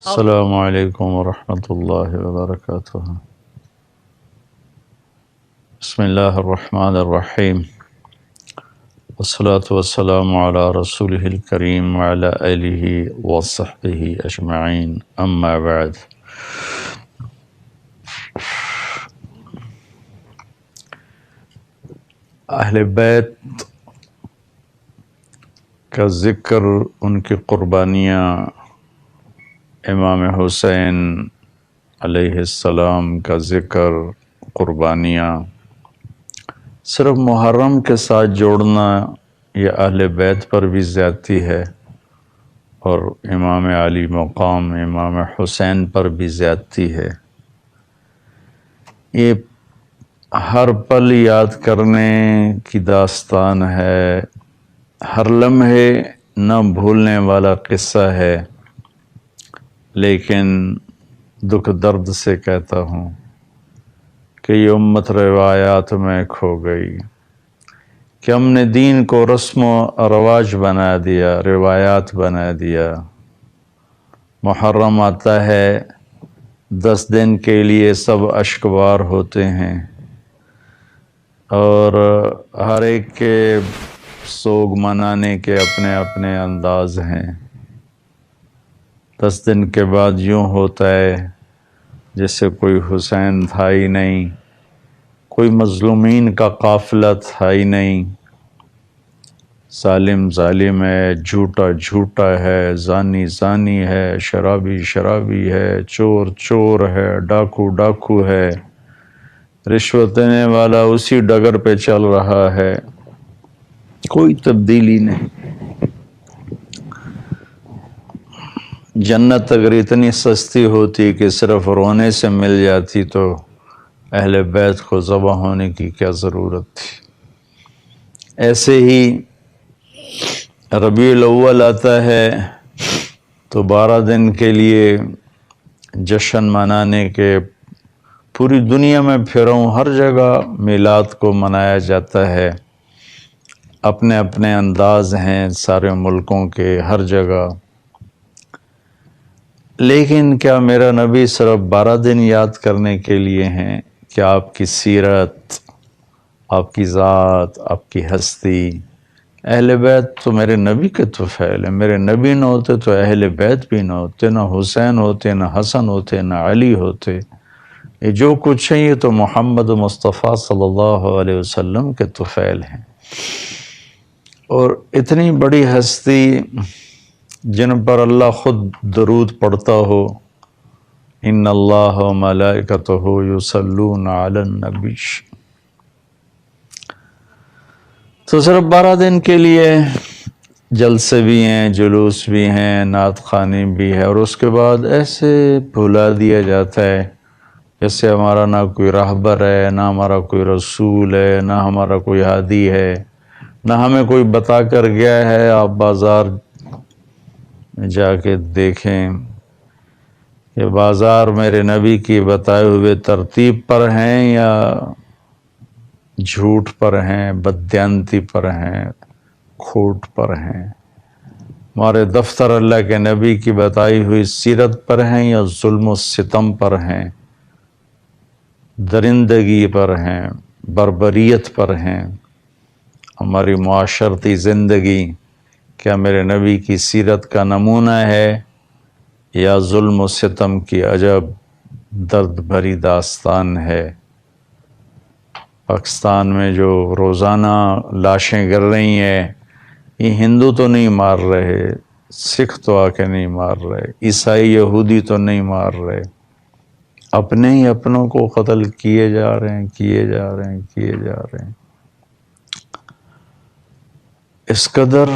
السلام علیکم ورحمۃ اللہ وبرکاتہ۔ بسم اللہ الرحمن الرحیم، والصلاة والسلام علی رسولہ الکریم وعلی آلہ وصحبہ اجمعین، اما بعد۔ اہل بیت کا ذکر، ان کی قربانیاں، امام حسین علیہ السلام کا ذکر، قربانیاں صرف محرم کے ساتھ جوڑنا یہ اہل بیت پر بھی زیادتی ہے، اور امام علی مقام امام حسین پر بھی زیادتی ہے۔ یہ ہر پل یاد کرنے کی داستان ہے، ہر لمحے نہ بھولنے والا قصہ ہے، لیکن دکھ درد سے کہتا ہوں کہ یہ امت روایات میں کھو گئی، کہ ہم نے دین کو رسم و رواج بنا دیا، روایات بنا دیا۔ محرم آتا ہے، 10 دن کے لیے سب اشکبار ہوتے ہیں، اور ہر ایک کے سوگ منانے کے اپنے اپنے انداز ہیں۔ 10 دن کے بعد یوں ہوتا ہے جیسے کوئی حسین تھا ہی نہیں، کوئی مظلومین کا قافلہ تھا ہی نہیں۔ ظالم ظالم ہے، جھوٹا جھوٹا ہے، زانی زانی ہے، شرابی شرابی ہے، چور چور ہے، ڈاکو ڈاکو ہے، رشوت دینے والا اسی ڈگر پہ چل رہا ہے، کوئی تبدیلی نہیں۔ جنت اگر اتنی سستی ہوتی کہ صرف رونے سے مل جاتی تو اہل بیت کو ذبح ہونے کی کیا ضرورت تھی۔ ایسے ہی ربیع الاول آتا ہے تو 12 دن کے لیے جشن منانے کے پوری دنیا میں پھروں، ہر جگہ میلاد کو منایا جاتا ہے۔ اپنے اپنے انداز ہیں سارے ملکوں کے، ہر جگہ۔ لیکن کیا میرا نبی صرف 12 دن یاد کرنے کے لیے ہیں؟ کیا آپ کی سیرت، آپ کی ذات، آپ کی ہستی، اہل بیت تو میرے نبی کے طفیل ہیں۔ میرے نبی نہ ہوتے تو اہل بیت بھی نہ ہوتے، نہ حسین ہوتے، نہ حسن ہوتے، نہ علی ہوتے۔ یہ جو کچھ ہے یہ تو محمد مصطفیٰ صلی اللہ علیہ وسلم کے طفیل ہیں۔ اور اتنی بڑی ہستی جن پر اللہ خود درود پڑھتا ہو، ان اللہ و ملائکتہ یصلون علی النبی، تو صرف 12 دن کے لیے جلسے بھی ہیں، جلوس بھی ہیں، نعت خوانی بھی ہے، اور اس کے بعد ایسے بھلا دیا جاتا ہے جیسے ہمارا نہ کوئی راہبر ہے، نہ ہمارا کوئی رسول ہے، نہ ہمارا کوئی ہادی ہے، نہ ہمیں کوئی بتا کر گیا ہے۔ آپ بازار میں جا کے دیکھیں، یہ بازار میرے نبی کی بتائے ہوئے ترتیب پر ہیں یا جھوٹ پر ہیں، بددیانتی پر ہیں، کھوٹ پر ہیں؟ ہمارے دفتر اللہ کے نبی کی بتائی ہوئی سیرت پر ہیں یا ظلم و ستم پر ہیں، درندگی پر ہیں، بربریت پر ہیں؟ ہماری معاشرتی زندگی کیا میرے نبی کی سیرت کا نمونہ ہے یا ظلم و ستم کی عجب درد بھری داستان ہے؟ پاکستان میں جو روزانہ لاشیں گر رہی ہیں، یہ ہندو تو نہیں مار رہے، سکھ تو آ کے نہیں مار رہے، عیسائی یہودی تو نہیں مار رہے، اپنے ہی اپنوں کو قتل کیے جا رہے ہیں، کیے جا رہے ہیں، کیے جا رہے ہیں۔ اس قدر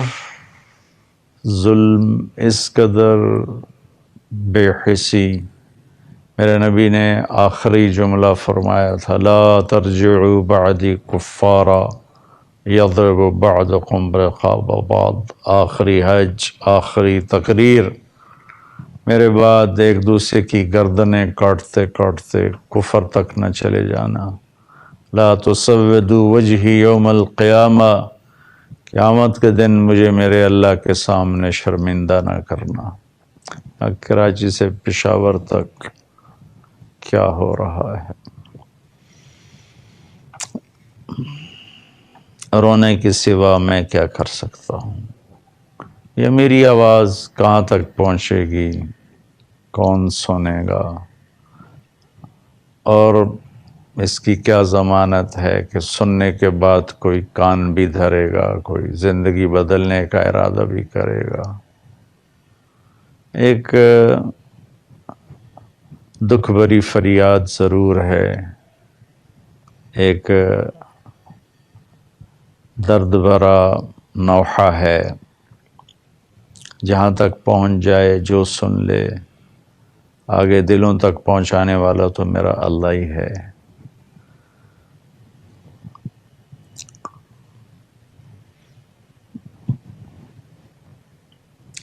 ظلم، اس قدر بے حسی۔ میرے نبی نے آخری جملہ فرمایا تھا، لا ترجعوا بعدی کفارا یضرب بعضکم رقاب بعض۔ آخری حج، آخری تقریر، میرے بعد ایک دوسرے کی گردنیں کاٹتے کاٹتے کفر تک نہ چلے جانا۔ لا تسودوا وجہی یوم القیامہ، قیامت کے دن مجھے میرے اللہ کے سامنے شرمندہ نہ کرنا۔ کراچی سے پشاور تک کیا ہو رہا ہے۔ رونے کے سوا میں کیا کر سکتا ہوں؟ یہ میری آواز کہاں تک پہنچے گی؟ کون سنے گا؟ اور اس کی کیا ضمانت ہے کہ سننے کے بعد کوئی کان بھی دھرے گا، کوئی زندگی بدلنے کا ارادہ بھی کرے گا؟ ایک دکھ بھری فریاد ضرور ہے، ایک درد بھرا نوحہ ہے، جہاں تک پہنچ جائے جو سن لے، آگے دلوں تک پہنچانے والا تو میرا اللہ ہی ہے۔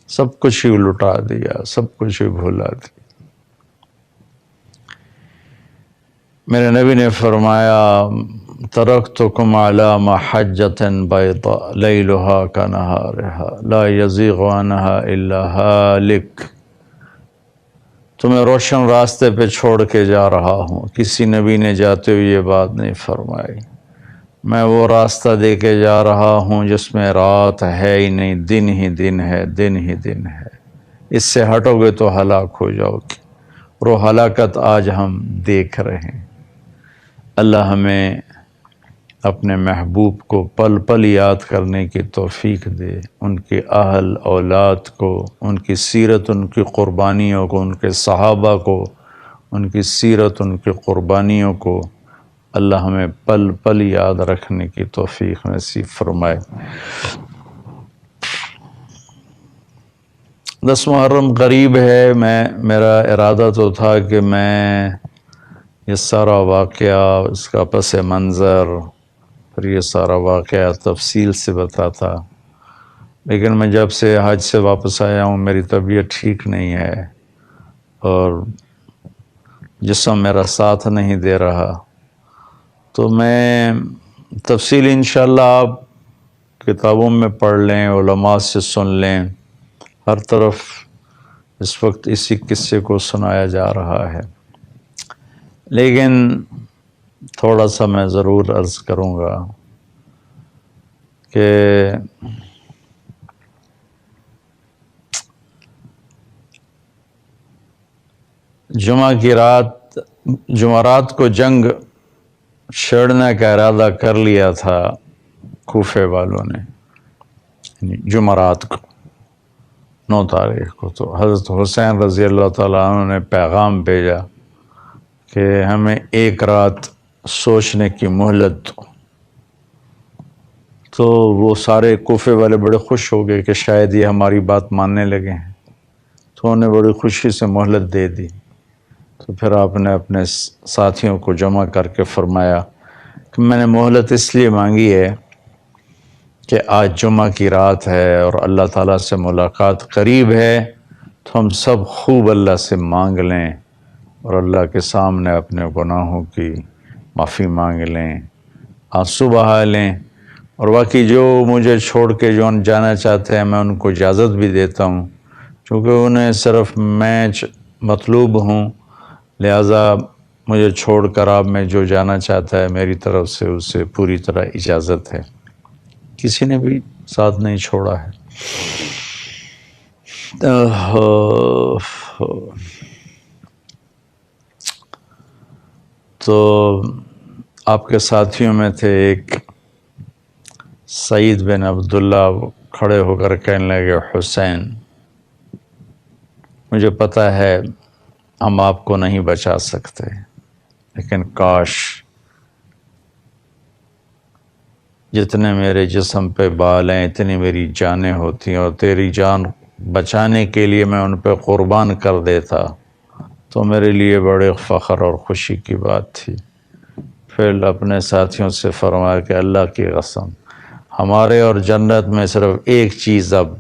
سب کچھ ہی لٹا دیا، سب کچھ ہی بھولا دیا۔ میرے نبی نے فرمایا ترکتکم علی محجۃ بیضاء لیلها کنہارها لا یزیغ عنہا الا ہالک۔ تمہیں روشن راستے پہ چھوڑ کے جا رہا ہوں، کسی نبی نے جاتے ہوئے یہ بات نہیں فرمائی۔ میں وہ راستہ دے کے جا رہا ہوں جس میں رات ہے ہی نہیں، دن ہی دن ہے، دن ہی دن ہے۔ اس سے ہٹو گے تو ہلاک ہو جاؤ گے، اور وہ ہلاکت آج ہم دیکھ رہے ہیں۔ اللہ ہمیں اپنے محبوب کو پل پل یاد کرنے کی توفیق دے، ان کے اہل اولاد کو، ان کی سیرت، ان کی قربانیوں کو، ان کے صحابہ کو، ان کی سیرت، ان کی قربانیوں کو اللہ ہمیں پل پل یاد رکھنے کی توفیق نصیب فرمائے۔ 10 محرم قریب ہے، میرا ارادہ تو تھا کہ میں یہ سارا واقعہ، اس کا پس منظر، پھر یہ سارا واقعہ تفصیل سے بتاتا، لیکن میں جب سے حج سے واپس آیا ہوں میری طبیعت ٹھیک نہیں ہے اور جسم میرا ساتھ نہیں دے رہا، تو میں تفصیل انشاءاللہ آپ کتابوں میں پڑھ لیں، علماء سے سن لیں، ہر طرف اس وقت اسی قصے کو سنایا جا رہا ہے، لیکن تھوڑا سا میں ضرور عرض کروں گا کہ جمعہ کی رات، جمعرات کو جنگ چھیڑنے کا ارادہ کر لیا تھا کوفے والوں نے، یعنی جمعرات کو 9 تاریخ کو، تو حضرت حسین رضی اللہ تعالیٰ عنہ نے پیغام بھیجا کہ ہمیں ایک رات سوچنے کی مہلت دو۔ تو وہ سارے کوفے والے بڑے خوش ہو گئے کہ شاید یہ ہماری بات ماننے لگے ہیں، تو انہیں بڑی خوشی سے مہلت دے دی۔ تو پھر آپ نے اپنے ساتھیوں کو جمع کر کے فرمایا کہ میں نے مہلت اس لیے مانگی ہے کہ آج جمعہ کی رات ہے اور اللہ تعالیٰ سے ملاقات قریب ہے، تو ہم سب خوب اللہ سے مانگ لیں اور اللہ کے سامنے اپنے گناہوں کی معافی مانگ لیں، آنسو بہا لیں، اور باقی جو مجھے چھوڑ کے جو جانا چاہتے ہیں میں ان کو اجازت بھی دیتا ہوں، چونکہ انہیں صرف میں مطلوب ہوں، لہٰذا مجھے چھوڑ کر آپ میں جو جانا چاہتا ہے میری طرف سے اسے پوری طرح اجازت ہے۔ کسی نے بھی ساتھ نہیں چھوڑا ہے۔ تو آپ کے ساتھیوں میں تھے ایک سعید بن عبداللہ، کھڑے ہو کر کہنے لگے حسین مجھے پتہ ہے ہم آپ کو نہیں بچا سکتے، لیکن کاش جتنے میرے جسم پہ بال ہیں اتنی میری جانیں ہوتی اور تیری جان بچانے کے لیے میں ان پہ قربان کر دیتا تو میرے لیے بڑے فخر اور خوشی کی بات تھی۔ پھر اپنے ساتھیوں سے فرمایا کہ اللہ کی قسم ہمارے اور جنت میں صرف ایک چیز اب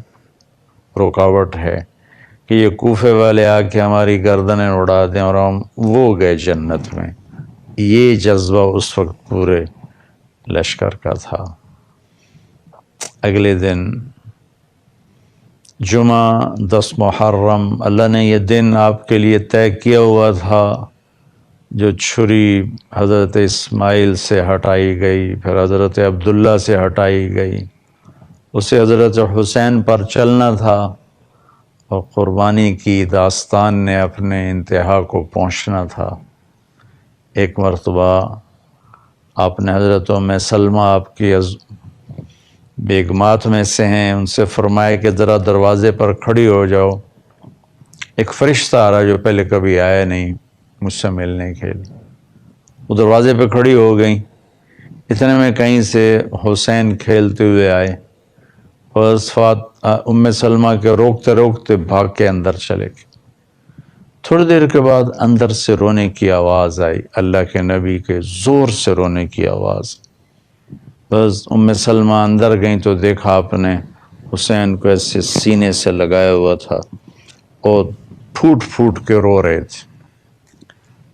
رکاوٹ ہے کہ یہ کوفے والے آ کے ہماری گردنیں اڑا دیں اور ہم وہ گئے جنت میں۔ یہ جذبہ اس وقت پورے لشکر کا تھا۔ اگلے دن جمعہ 10 محرم، اللہ نے یہ دن آپ کے لیے طے کیا ہوا تھا، جو چھری حضرت اسماعیل سے ہٹائی گئی، پھر حضرت عبداللہ سے ہٹائی گئی، اسے حضرت حسین پر چلنا تھا، اور قربانی کی داستان نے اپنے انتہا کو پہنچنا تھا۔ ایک مرتبہ آپ نے حضرت ام سلمہ، آپ کی بیگمات میں سے ہیں، ان سے فرمایا کہ ذرا دروازے پر کھڑی ہو جاؤ، ایک فرشتہ آ رہا جو پہلے کبھی آیا نہیں مجھ سے ملنے کے لیے۔ وہ دروازے پہ کھڑی ہو گئیں، اتنے میں کہیں سے حسین کھیلتے ہوئے آئے، اور ام سلمہ کے روکتے روکتے بھاگ کے اندر چلے گئے۔ تھوڑی دیر کے بعد اندر سے رونے کی آواز آئی، اللہ کے نبی کے زور سے رونے کی آواز۔ بس ام سلمہ اندر گئیں تو دیکھا آپ نے حسین کو ایسے سینے سے لگایا ہوا تھا اور پھوٹ پھوٹ کے رو رہے تھے۔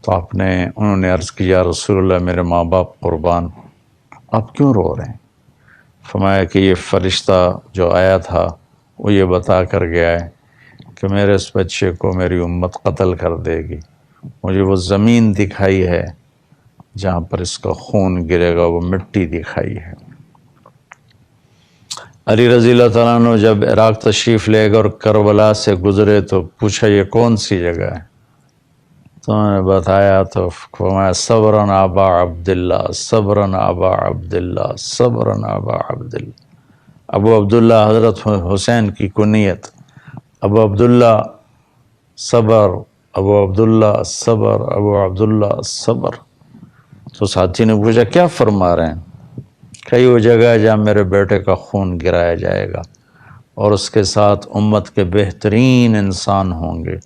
تو انہوں نے عرض کی، یا رسول اللہ، میرے ماں باپ قربان، آپ کیوں رو رہے ہیں؟ فرمایا کہ یہ فرشتہ جو آیا تھا وہ یہ بتا کر گیا ہے کہ میرے اس بچے کو میری امت قتل کر دے گی، مجھے وہ زمین دکھائی ہے جہاں پر اس کا خون گرے گا، وہ مٹی دکھائی ہے۔ علی رضی اللہ تعالیٰ عنہ جب عراق تشریف لے گئے اور کربلا سے گزرے تو پوچھا یہ کون سی جگہ ہے؟ تو انہوں نے بتایا تو فرمایا صبرن ابا عبداللہ، صبرن ابا عبداللہ، صبرن ابا عبداللہ۔ ابو عبداللہ حضرت حسین کی کنیت، ابو عبداللہ صبر، ابو عبداللہ صبر، ابو عبداللہ صبر۔ تو ساتھی نے پوچھا کیا فرما رہے ہیں؟ کئی وہ جگہ ہے جہاں میرے بیٹے کا خون گرایا جائے گا، اور اس کے ساتھ امت کے بہترین انسان ہوں گے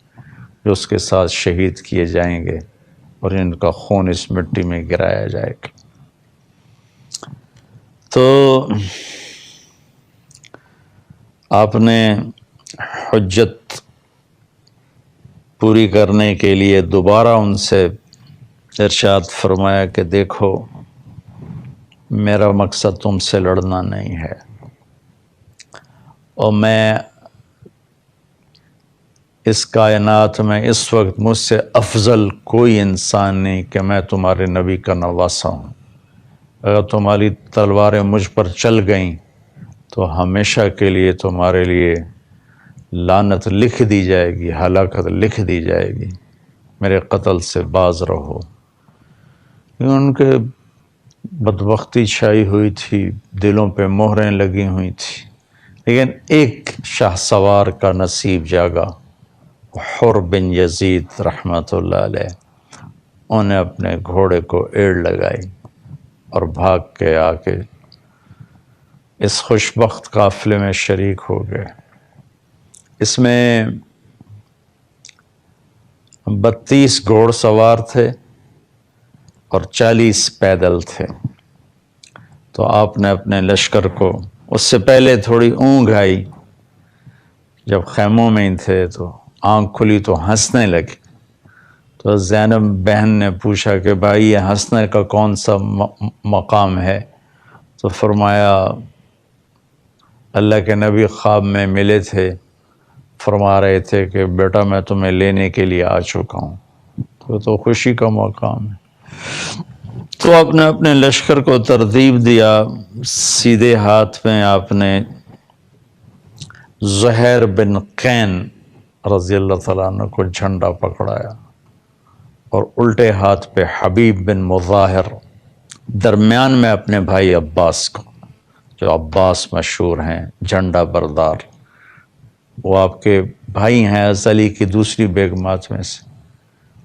جو اس کے ساتھ شہید کیے جائیں گے، اور ان کا خون اس مٹی میں گرایا جائے گا۔ تو آپ نے حجت پوری کرنے کے لیے دوبارہ ان سے ارشاد فرمایا کہ دیکھو، میرا مقصد تم سے لڑنا نہیں ہے، اور میں اس کائنات میں اس وقت مجھ سے افضل کوئی انسان نہیں کہ میں تمہارے نبی کا نواسا ہوں۔ اگر تمہاری تلواریں مجھ پر چل گئیں تو ہمیشہ کے لیے تمہارے لیے لعنت لکھ دی جائے گی، ہلاکت لکھ دی جائے گی، میرے قتل سے باز رہو۔ ان کے بدبختی چھائی ہوئی تھی، دلوں پہ مہریں لگی ہوئی تھی، لیکن ایک شاہ سوار کا نصیب جاگا، حر بن یزید رحمۃ اللہ علیہ۔ انہیں اپنے گھوڑے کو ایڑ لگائی اور بھاگ کے آ کے اس خوشبخت قافلے میں شریک ہو گئے۔ اس میں 32 گھوڑ سوار تھے اور 40 پیدل تھے۔ تو آپ نے اپنے لشکر کو، اس سے پہلے تھوڑی اونگ آئی، جب خیموں میں ہی تھے تو آنکھ کھلی تو ہنسنے لگے۔ تو زینب بہن نے پوچھا کہ بھائی یہ ہنسنے کا کون سا مقام ہے؟ تو فرمایا اللہ کے نبی خواب میں ملے تھے، فرما رہے تھے کہ بیٹا میں تمہیں لینے کے لیے آ چکا ہوں، تو خوشی کا مقام ہے۔ تو آپ نے اپنے لشکر کو ترتیب دیا، سیدھے ہاتھ میں آپ نے زہیر بن قین رضی اللہ تعالیٰ عنہ کو جھنڈا پکڑایا، اور الٹے ہاتھ پہ حبیب بن مظاہر، درمیان میں اپنے بھائی عباس کو، جو عباس مشہور ہیں جھنڈا بردار، وہ آپ کے بھائی ہیں علی کی دوسری بیگمات میں سے،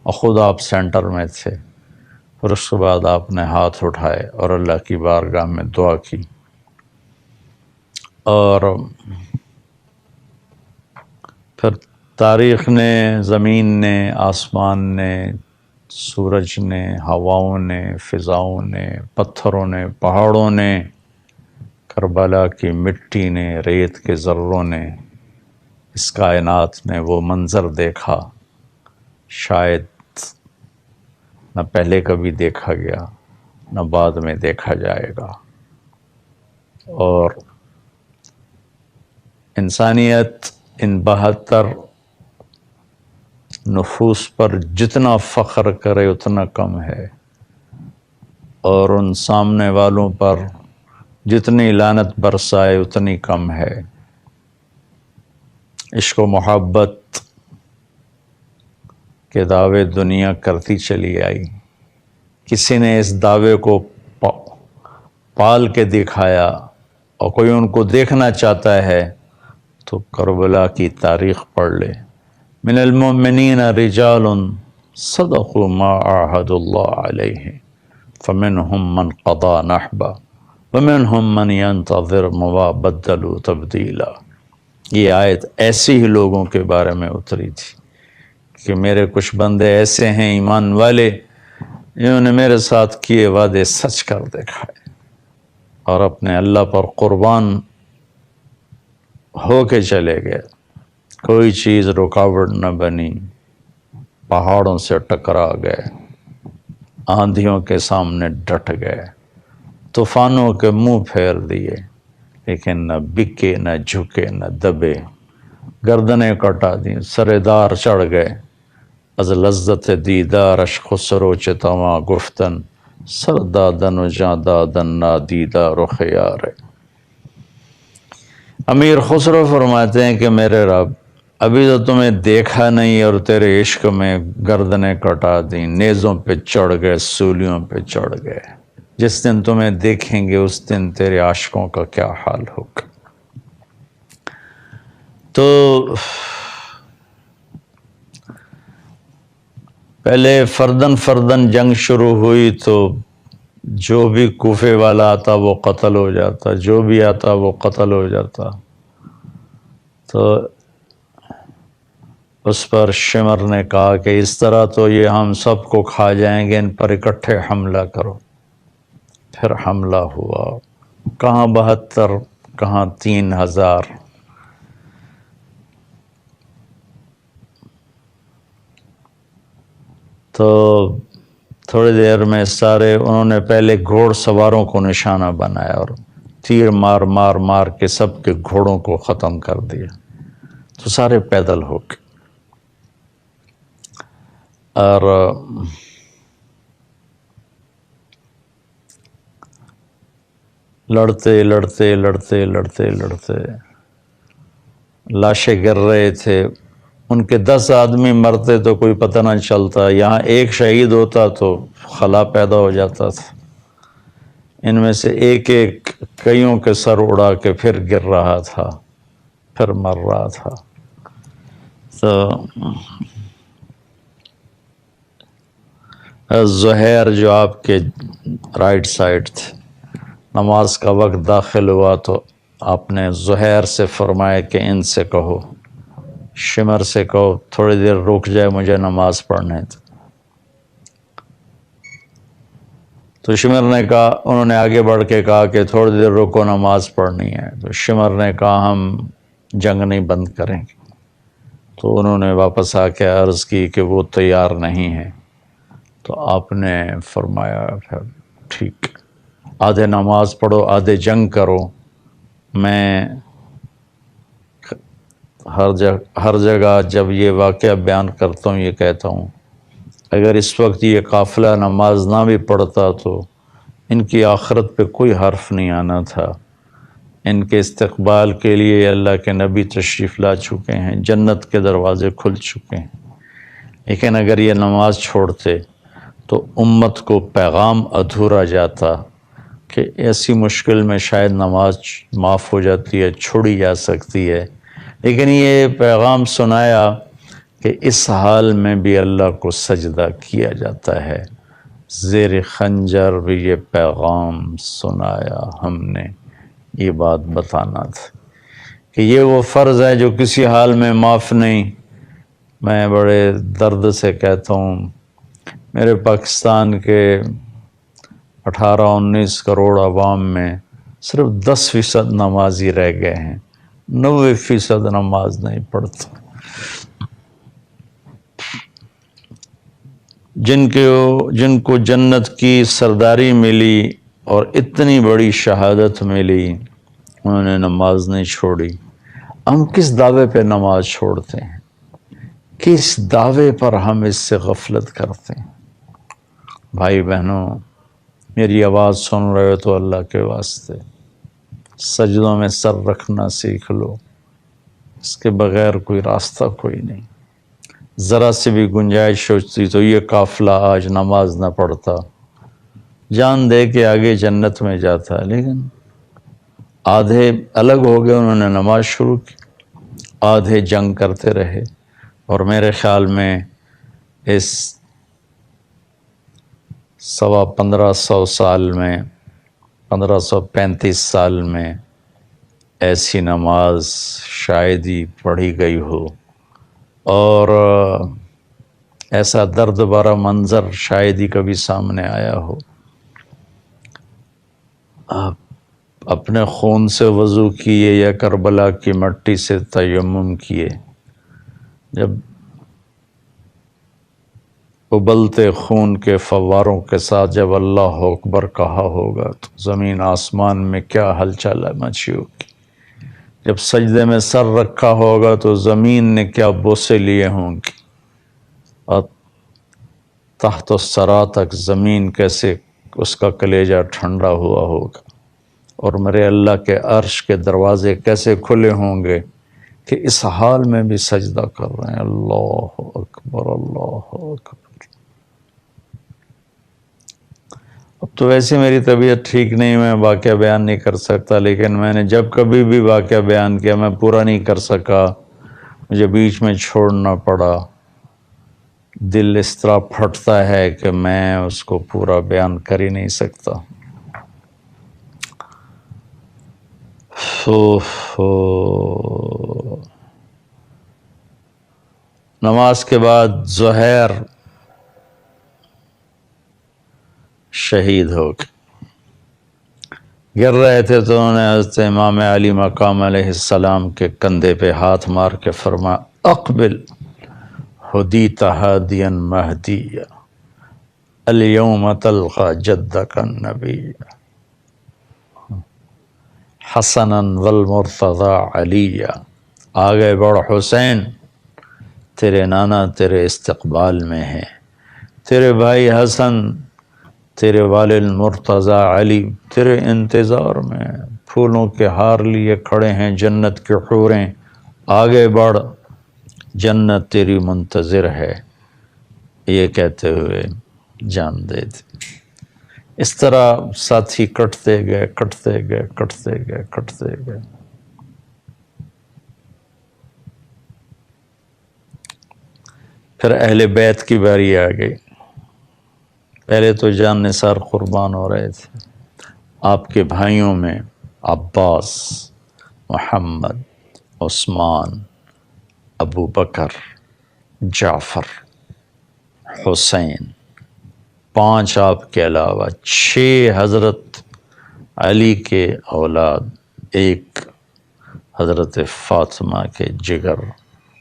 اور خود آپ سینٹر میں تھے۔ اور اس کے بعد آپ نے ہاتھ اٹھائے اور اللہ کی بارگاہ میں دعا کی، اور پھر تاریخ نے، زمین نے، آسمان نے، سورج نے، ہواؤں نے، فضاؤں نے، پتھروں نے، پہاڑوں نے، کربلا کی مٹی نے، ریت کے ذروں نے، اس کائنات نے وہ منظر دیکھا شاید نہ پہلے کبھی دیکھا گیا، نہ بعد میں دیکھا جائے گا۔ اور انسانیت ان 72 نفوس پر جتنا فخر کرے اتنا کم ہے، اور ان سامنے والوں پر جتنی لعنت برسائے اتنی کم ہے۔ عشق و محبت کے دعوے دنیا کرتی چلی آئی، کسی نے اس دعوے کو پال کے دکھایا، اور کوئی ان کو دیکھنا چاہتا ہے تو کربلا کی تاریخ پڑھ لے۔ من المؤمنین رجال صدقوا ما عاہدوا اللہ علیہ فمنہم من قضى نحبہ ومنہم من ينتظر وما بدلوا تبدیلا۔ یہ آیت ایسی ہی لوگوں کے بارے میں اتری تھی کہ میرے کچھ بندے ایسے ہیں ایمان والے جنہوں نے میرے ساتھ کیے وعدے سچ کر دکھائے اور اپنے اللہ پر قربان ہو کے چلے گئے، کوئی چیز رکاوٹ نہ بنی، پہاڑوں سے ٹکرا گئے، آندھیوں کے سامنے ڈٹ گئے، طوفانوں کے منہ پھیر دیے، لیکن نہ بکے نہ جھکے نہ دبے، گردنیں کٹا دیں، سردار چڑھ گئے، از لذت دیدارش خسرو چتواں گفتن سردادن و جاندادن نادیدہ رخ یار۔ امیر خسرو فرماتے ہیں کہ میرے رب ابھی تو تمہیں دیکھا نہیں اور تیرے عشق میں گردنیں کٹا دیں، نیزوں پہ چڑھ گئے، سولیوں پہ چڑھ گئے، جس دن تمہیں دیکھیں گے اس دن تیرے عاشقوں کا کیا حال ہوگا۔ تو پہلے فردن جنگ شروع ہوئی تو جو بھی کوفے والا آتا وہ قتل ہو جاتا، جو بھی آتا وہ قتل ہو جاتا۔ تو اس پر شمر نے کہا کہ اس طرح تو یہ ہم سب کو کھا جائیں گے، ان پر اکٹھے حملہ کرو۔ پھر حملہ ہوا، کہاں 72 کہاں 3000۔ تو تھوڑی دیر میں سارے انہوں نے پہلے گھوڑ سواروں کو نشانہ بنایا اور تیر مار مار مار کے سب کے گھوڑوں کو ختم کر دیا، تو سارے پیدل ہو گئے۔ اور لڑتے لڑتے لڑتے لڑتے لڑتے لاشیں گر رہے تھے، ان کے 10 آدمی مرتے تو کوئی پتہ نہ چلتا، یہاں ایک شہید ہوتا تو خلا پیدا ہو جاتا تھا۔ ان میں سے ایک ایک کئیوں کے سر اڑا کے پھر گر رہا تھا، پھر مر رہا تھا۔ تو زہیر جو آپ کے رائٹ سائڈ تھے، نماز کا وقت داخل ہوا تو آپ نے زہیر سے فرمایا کہ ان سے کہو، شمر سے کہو تھوڑی دیر رک جائے، مجھے نماز پڑھنے دو۔ تو شمر نے کہا، انہوں نے آگے بڑھ کے کہا کہ تھوڑی دیر رکو، نماز پڑھنی ہے۔ تو شمر نے کہا ہم جنگ نہیں بند کریں گے۔ تو انہوں نے واپس آ کے عرض کی کہ وہ تیار نہیں ہے۔ تو آپ نے فرمایا پھر ٹھیک، آدھے نماز پڑھو آدھے جنگ کرو۔ میں ہر جگہ جب یہ واقعہ بیان کرتا ہوں یہ کہتا ہوں، اگر اس وقت یہ قافلہ نماز نہ بھی پڑھتا تو ان کی آخرت پہ کوئی حرف نہیں آنا تھا۔ ان کے استقبال کے لیے اللہ کے نبی تشریف لا چکے ہیں، جنت کے دروازے کھل چکے ہیں۔ لیکن اگر یہ نماز چھوڑتے تو امت کو پیغام ادھورا جاتا کہ ایسی مشکل میں شاید نماز معاف ہو جاتی ہے، چھوڑی جا سکتی ہے، لیکن یہ پیغام سنایا کہ اس حال میں بھی اللہ کو سجدہ کیا جاتا ہے۔ زیر خنجر بھی یہ پیغام سنایا ہم نے، یہ بات بتانا تھا کہ یہ وہ فرض ہے جو کسی حال میں معاف نہیں۔ میں بڑے درد سے کہتا ہوں، میرے پاکستان کے 18-19 کروڑ عوام میں صرف 10% نمازی رہ گئے ہیں، 90% نماز نہیں پڑھتے۔ جن کو جنت کی سرداری ملی اور اتنی بڑی شہادت ملی، انہوں نے نماز نہیں چھوڑی۔ ہم کس دعوے پہ نماز چھوڑتے ہیں، کس دعوے پر ہم اس سے غفلت کرتے ہیں؟ بھائی بہنوں، میری آواز سن رہے ہو تو اللہ کے واسطے سجدوں میں سر رکھنا سیکھ لو، اس کے بغیر کوئی راستہ کوئی نہیں۔ ذرا سی بھی گنجائش ہوتی تو یہ قافلہ آج نماز نہ پڑھتا، جان دے کے آگے جنت میں جاتا، لیکن آدھے الگ ہو گئے، انہوں نے نماز شروع کی، آدھے جنگ کرتے رہے۔ اور میرے خیال میں اس 1500 سال میں، 1535 سال میں ایسی نماز شاید ہی پڑھی گئی ہو، اور ایسا درد بھرا منظر شاید ہی کبھی سامنے آیا ہو۔ آپ اپنے خون سے وضو کیے یا کربلا کی مٹی سے تیمم کیے، جب ابلتے خون کے فواروں کے ساتھ جب اللہ اکبر کہا ہوگا تو زمین آسمان میں کیا ہلچل مچی ہوگی، جب سجدے میں سر رکھا ہوگا تو زمین نے کیا بوسے لیے ہوں گی، اور تحت الثری تک زمین کیسے اس کا کلیجہ ٹھنڈا ہوا ہوگا، اور میرے اللہ کے عرش کے دروازے کیسے کھلے ہوں گے کہ اس حال میں بھی سجدہ کر رہے ہیں۔ اللہ اکبر، اللہ اکبر۔ اب تو ویسے میری طبیعت ٹھیک نہیں، میں واقعہ بیان نہیں کر سکتا، لیکن میں نے جب کبھی بھی واقعہ بیان کیا میں پورا نہیں کر سکا، مجھے بیچ میں چھوڑنا پڑا۔ دل اس طرح پھٹتا ہے کہ میں اس کو پورا بیان کر ہی نہیں سکتا۔ نماز کے بعد زہیر شہید ہو گئے، گر رہے تھے تو انہوں نے حضرت امام علی مقام علیہ السلام کے کندھے پہ ہاتھ مار کے فرمایا، اقبل ہدیت ہادیا مہدیا الیوم تلقى جدک النبی حسنا والمرتضی علیا۔ آگے بڑھ حسین، تیرے نانا تیرے استقبال میں ہیں، تیرے بھائی حسن، تیرے والد مرتضی علی تیرے انتظار میں، پھولوں کے ہار لیے کھڑے ہیں جنت کے حوریں، آگے بڑھ جنت تیری منتظر ہے۔ یہ کہتے ہوئے جان دے دی۔ اس طرح ساتھی کٹتے گئے، کٹتے گئے، کٹتے گئے، کٹتے گئے۔ پھر اہل بیت کی باری آ گئی۔ پہلے تو جان نثار قربان ہو رہے تھے، آپ کے بھائیوں میں عباس، محمد، عثمان، ابو بکر، جعفر، حسین، 5 آپ کے علاوہ 6 حضرت علی کے اولاد، 1 حضرت فاطمہ کے جگر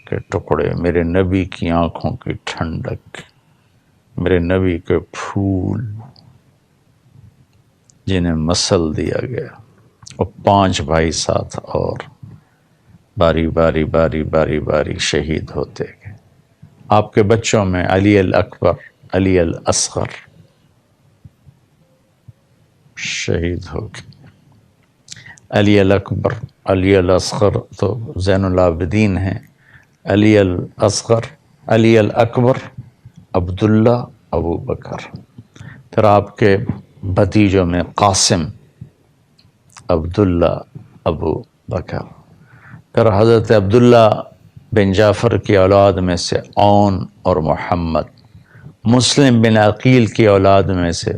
کے ٹکڑے، میرے نبی کی آنکھوں کی ٹھنڈک، میرے نبی کے پھول جنہیں مسل دیا گیا، اور 5 بھائی ساتھ اور باری باری باری باری باری شہید ہوتے گئے۔ آپ کے بچوں میں علی الاکبر، علی الاصغر شہید ہو گئے۔ علی الاکبر، علی الاصغر تو زین العابدین ہیں، علی الاصغر، علی الاکبر عبداللہ، ابو بکر۔ پھر آپ کے بھتیجوں میں قاسم، عبداللہ، ابو بکر۔ پھر حضرت عبداللہ بن جعفر کی اولاد میں سے اون اور محمد، مسلم بن عقیل کی اولاد میں سے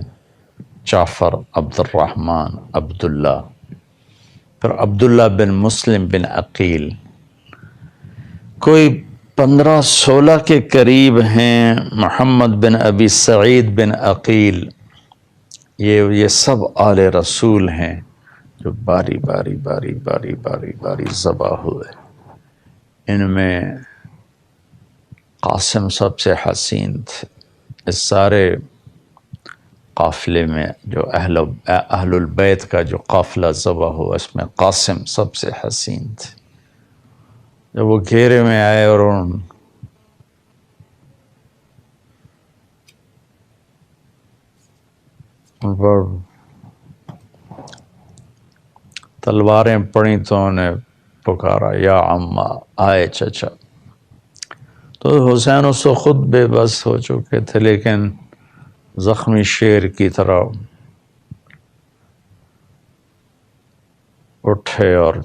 جعفر، عبد الرحمن، عبداللہ۔ پھر عبداللہ بن مسلم بن عقیل، کوئی 15-16 کے قریب ہیں، محمد بن ابی سعید بن عقیل، یہ سب آل رسول ہیں جو باری باری باری باری باری باری ذبح ہوئے۔ ان میں قاسم سب سے حسین تھے۔ اس سارے قافلے میں جو اہل البیت کا جو قافلہ ذبح ہوا، اس میں قاسم سب سے حسین تھے۔ جب وہ گھیرے میں آئے اور ان پر تلواریں پڑیں تو انہیں پکارا یا عمّا، آئے چچا. تو حسین اس سے خود بے بس ہو چکے تھے، لیکن زخمی شیر کی طرح اٹھے اور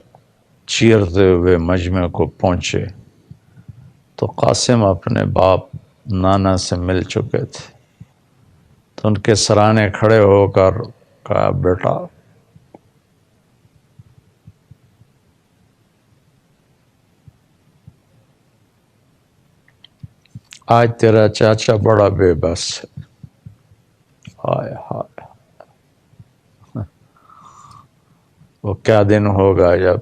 چیرتے ہوئے مجمع کو پہنچے. تو قاسم اپنے باپ نانا سے مل چکے تھے، تو ان کے سرانے کھڑے ہو کر کہا، بیٹا آج تیرا چاچا بڑا بے بس ہے. ہائے ہائے، وہ کیا دن ہوگا جب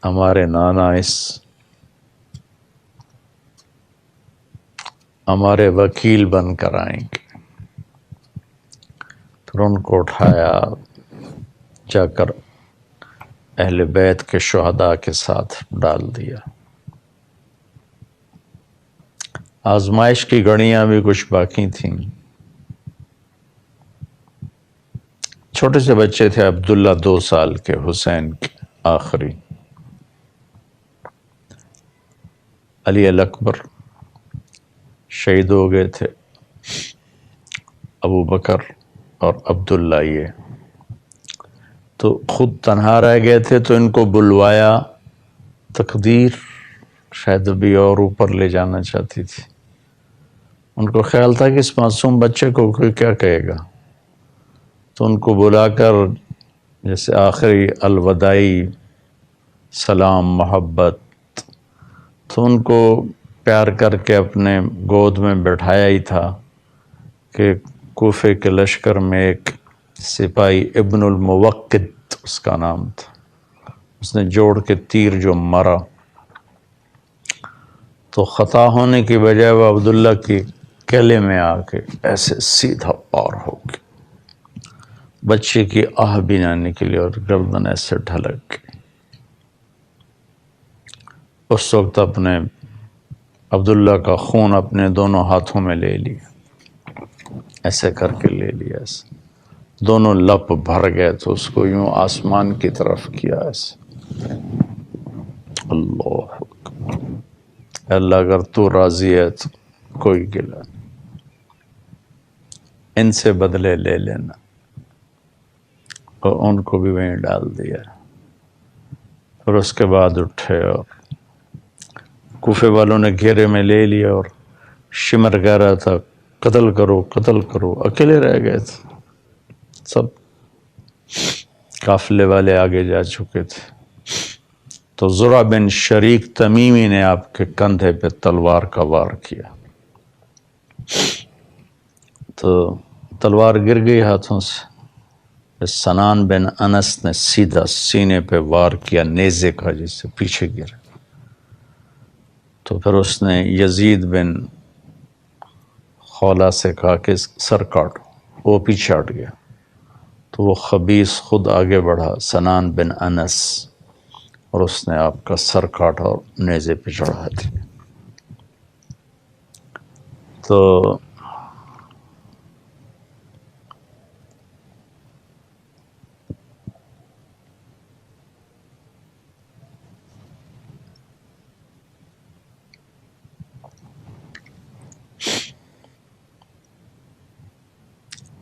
ہمارے نانا ہمارے وکیل بن کر آئیں گے. پھر ان کو اٹھایا، جا کر اہل بیت کے شہداء کے ساتھ ڈال دیا. آزمائش کی گھڑیاں بھی کچھ باقی تھیں. چھوٹے سے بچے تھے عبداللہ 2 سال کے، حسین کے آخری. علی الاکبر شہید ہو گئے تھے، ابو بکر اور عبداللہ یہ تو خود تنہا رہ گئے تھے. تو ان کو بلوایا، تقدیر شاید ابھی اور اوپر لے جانا چاہتی تھی. ان کو خیال تھا کہ اس معصوم بچے کو کوئی کیا کہے گا، تو ان کو بلا کر جیسے آخری الوداعی سلام محبت، تو ان کو پیار کر کے اپنے گود میں بٹھایا ہی تھا کہ کوفے کے لشکر میں ایک سپاہی ابن الموقد اس کا نام تھا، اس نے جوڑ کے تیر جو مارا تو خطا ہونے کی بجائے وہ عبداللہ کی کیلے میں آ کے ایسے سیدھا پار ہو گیا. بچے کی آہ بھی نہ نکلی اور گردن ایسے ڈھلک گئی. اس وقت اپنے عبداللہ کا خون اپنے دونوں ہاتھوں میں لے لیا، ایسے کر کے لے لیا، ایسے دونوں لپ بھر گئے تو اس کو یوں آسمان کی طرف کیا ایسے. اللہ اللہ اگر تو راضی ہے تو کوئی گلا نہیں، ان سے بدلے لے لینا. اور ان کو بھی وہیں ڈال دیا. پھر اس کے بعد اٹھے اور کوفے والوں نے گھیرے میں لے لیا اور شمر کہہ رہا تھا قتل کرو قتل کرو. اکیلے رہ گئے تھے، سب قافلے والے آگے جا چکے تھے. تو زرع بن شریک تمیمی نے آپ کے کندھے پہ تلوار کا وار کیا، تو تلوار گر گئی ہاتھوں سے. سنان بن انس نے سیدھا سینے پہ وار کیا نیزے کا، جس سے پیچھے گرا. تو پھر اس نے یزید بن خولا سے کہا کہ سر کاٹو، وہ پیچھے ہٹ گیا. تو وہ خبیث خود آگے بڑھا، سنان بن انس، اور اس نے آپ کا سر کاٹا اور نیزے پہ چڑھا دیا. تو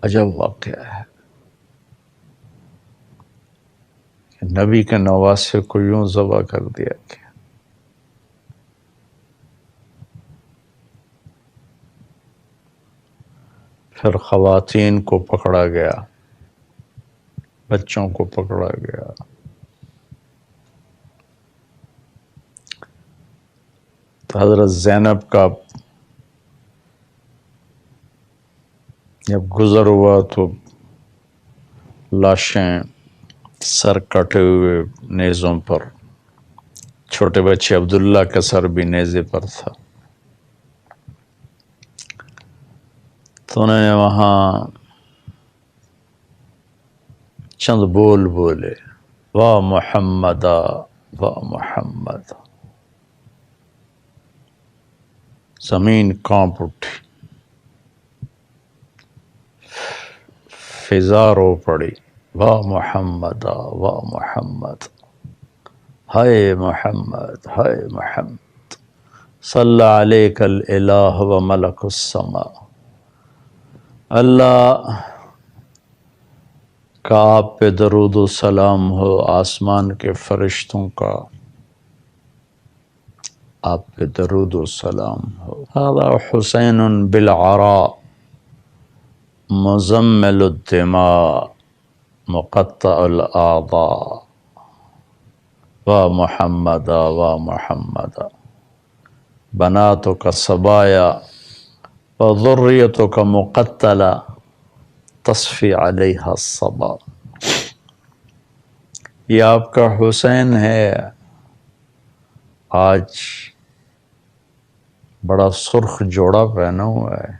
عجب واقعہ ہے کہ نبی کے نواسے کو یوں ذبح کر دیا گیا. پھر خواتین کو پکڑا گیا، بچوں کو پکڑا گیا. تو حضرت زینب کا جب گزر ہوا تو لاشیں سر کٹے ہوئے نیزوں پر، چھوٹے بچے عبداللہ کا سر بھی نیزے پر تھا. تو انہوں نے وہاں چند بول بولے، وا محمد وا محمد. زمین کانپ اٹھی، فضا رو پڑی، وا محمد وا محمد، ہائے محمد ہائے محمد. صلی علیک الالہ و ملک السماء. اللہ کا آپ پہ درود و سلام ہو، آسمان کے فرشتوں کا آپ پہ درود و سلام ہو. هذا حسین بالعراء مزمل الدماء مقطع الاعضاء. وا محمد وا محمد، بناتک صبایا وذریتک مقتلہ تصفی علیہا الصبا. یہ آپ کا حسین ہے، آج بڑا سرخ جوڑا پہنا ہوا ہے،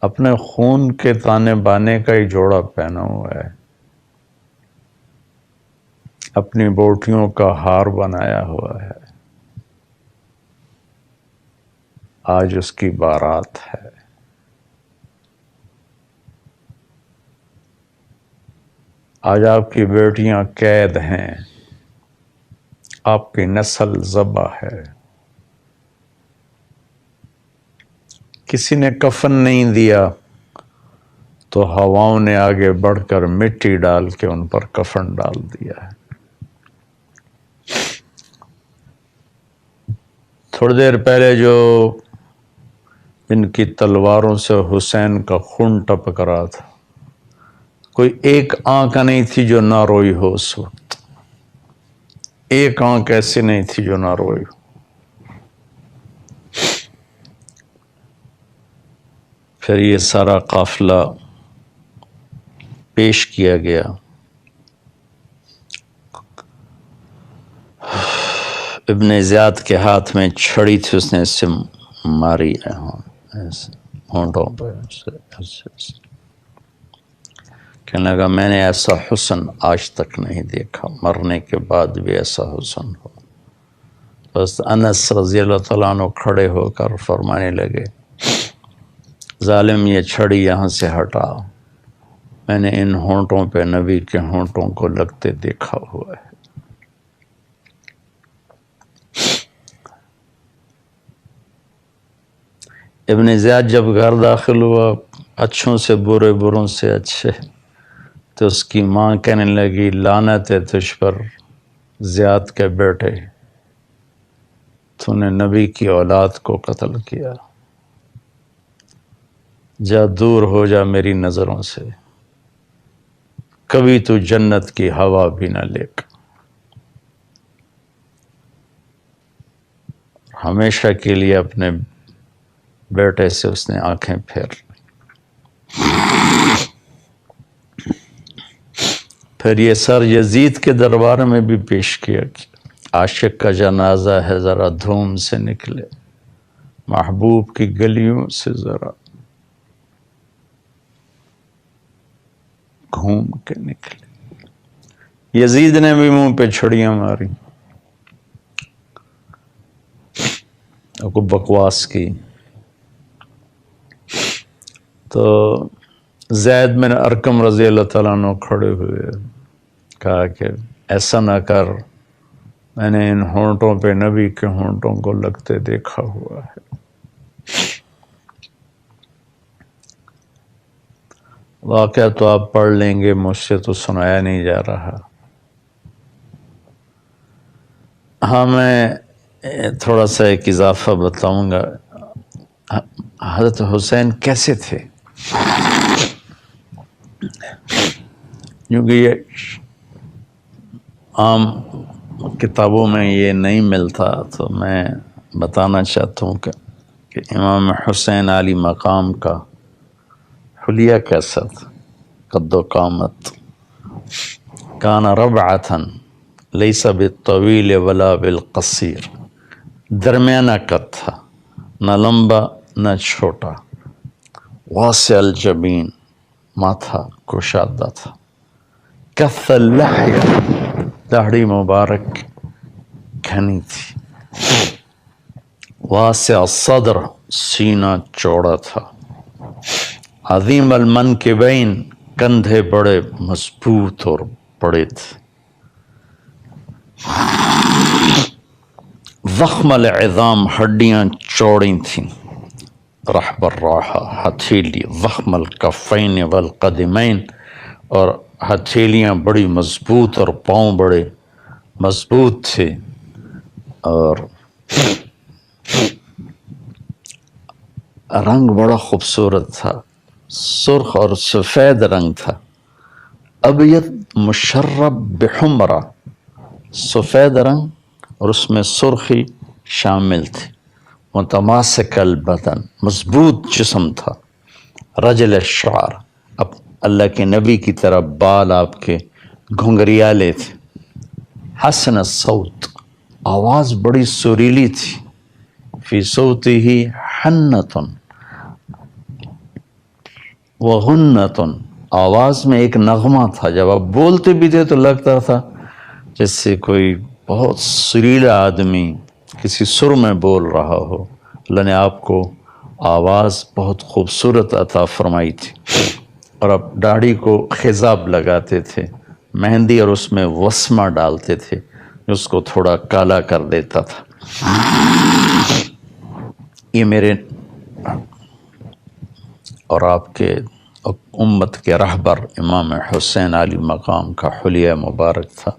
اپنے خون کے تانے بانے کا ہی جوڑا پہنا ہوا ہے، اپنی بوٹیوں کا ہار بنایا ہوا ہے، آج اس کی بارات ہے. آج آپ کی بیٹیاں قید ہیں، آپ کی نسل ذبح ہے. کسی نے کفن نہیں دیا تو ہواؤں نے آگے بڑھ کر مٹی ڈال کے ان پر کفن ڈال دیا ہے. تھوڑی دیر پہلے جو ان کی تلواروں سے حسین کا خون ٹپک رہا تھا، کوئی ایک آنکھ نہیں تھی جو نہ روئی ہو اس وقت، ایک آنکھ ایسی نہیں تھی جو نہ روئی ہو. پھر یہ سارا قافلہ پیش کیا گیا. ابن زیاد کے ہاتھ میں چھڑی تھی، اس نے اس سے ماری ایسے ہونٹوں پہ ایسے. کہنے لگا میں نے ایسا حسن آج تک نہیں دیکھا، مرنے کے بعد بھی ایسا حسن ہو. بس انس رضی اللہ تعالیٰ عنہ کھڑے ہو کر فرمانے لگے ظالم یہ چھڑی یہاں سے ہٹا، میں نے ان ہونٹوں پہ نبی کے ہونٹوں کو لگتے دیکھا ہوا ہے. ابن زیاد جب گھر داخل ہوا، اچھوں سے برے، بروں سے اچھے، تو اس کی ماں کہنے لگی لعنت ہے تجھ پر زیاد کے بیٹے، تو نے نبی کی اولاد کو قتل کیا، جا دور ہو جا میری نظروں سے، کبھی تو جنت کی ہوا بھی نہ لے. ہمیشہ کے لیے اپنے بیٹے سے اس نے آنکھیں پھیر لی. پھر یہ سر یزید کے دربار میں بھی پیش کیا کہ عاشق کا جنازہ ہے، ذرا دھوم سے نکلے، محبوب کی گلیوں سے ذرا گھوم کے نکلے. یزید نے بھی منہ پہ چھڑیاں ماری، کو بکواس کی. تو زید بن ارقم رضی اللہ تعالیٰ عنہ کھڑے ہوئے، کہا کہ ایسا نہ کر، میں نے ان ہونٹوں پہ نبی کے ہونٹوں کو لگتے دیکھا ہوا ہے. واقعہ تو آپ پڑھ لیں گے، مجھ سے تو سنایا نہیں جا رہا. ہاں میں تھوڑا سا ایک اضافہ بتاؤں گا. حضرت حسین کیسے تھے؟ کیونکہ یہ عام کتابوں میں یہ نہیں ملتا، تو میں بتانا چاہتا ہوں کہ امام حسین علی مقام کا حلیہ کیسا تھا. قد و قامت، کان ربعتاً لیس بالطویل ولا بالقصیر، درمیانہ قد تھا، نہ لمبا نہ چھوٹا. واسع الجبین، ماتھا کشادہ تھا. کث اللحیہ، داڑھی مبارک گھنی تھی، واسع الصدر سینہ چوڑا تھا، عظیم المنکبین کندھے بڑے مضبوط اور بڑے تھے، ضخم العظام ہڈیاں چوڑی تھیں، رحب الراحہ ہتھیلی، ضخم الکفین والقدمین اور ہتھیلیاں بڑی مضبوط اور پاؤں بڑے مضبوط تھے، اور رنگ بڑا خوبصورت تھا، سرخ اور سفید رنگ تھا، ابیض مشرب بحمرہ، سفید رنگ اور اس میں سرخی شامل تھی، متماسک البدن مضبوط جسم تھا، رجل الشعر، اب اللہ کے نبی کی طرح بال آپ کے گھنگریالے تھے، حسن الصوت، آواز بڑی سریلی تھی، فی صوتہ حنۃ وغنۃ، آواز میں ایک نغمہ تھا، جب آپ بولتے بھی تھے تو لگتا تھا جیسے کوئی بہت سریلا آدمی کسی سر میں بول رہا ہو۔ اللہ نے آپ کو آواز بہت خوبصورت عطا فرمائی تھی، اور آپ داڑھی کو خضاب لگاتے تھے، مہندی اور اس میں وسمہ ڈالتے تھے جو اس کو تھوڑا کالا کر دیتا تھا۔ یہ میرے اور آپ کے امت کے رہبر امام حسین علی مقام کا حلیہ مبارک تھا۔